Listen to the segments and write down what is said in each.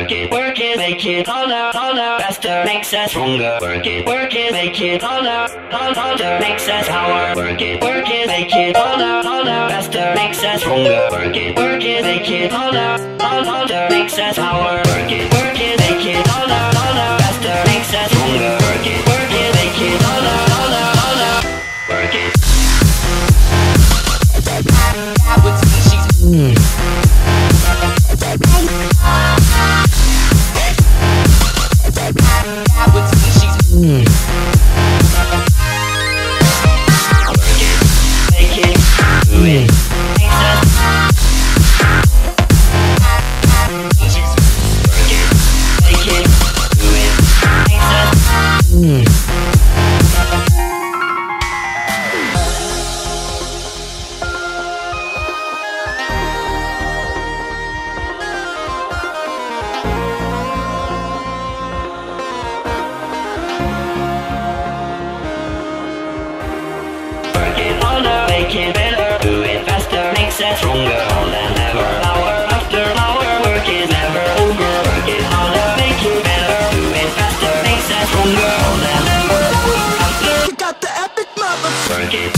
work it, make it harder, faster, makes us stronger. Work it, make it harder, makes us power. Work it, make it harder, faster, makes us stronger. Work it, make it harder, makes us power. Work it, make it harder, faster, makes us stronger. Work it, make it harder, work it. Make it better, do it faster, makes us stronger. All than ever, hour after hour, work is never over. Work it harder, make it better, do it faster, makes us stronger. All than ever, hour after. You got the epic mother. Work it.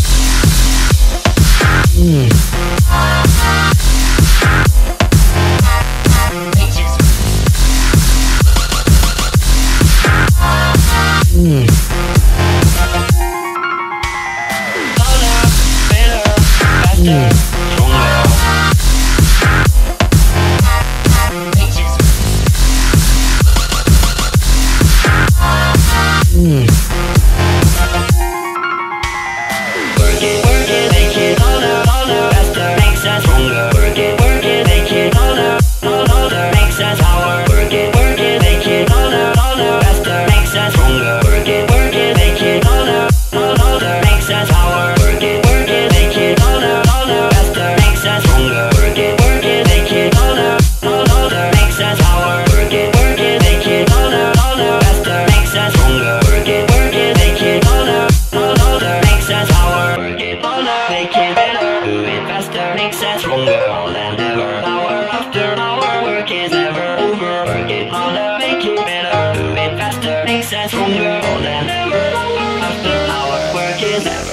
Stronger, all than ever, hour after hour, work is never over. Work it harder, make it better, do it faster, makes us stronger. All than ever, hour after hour, work is never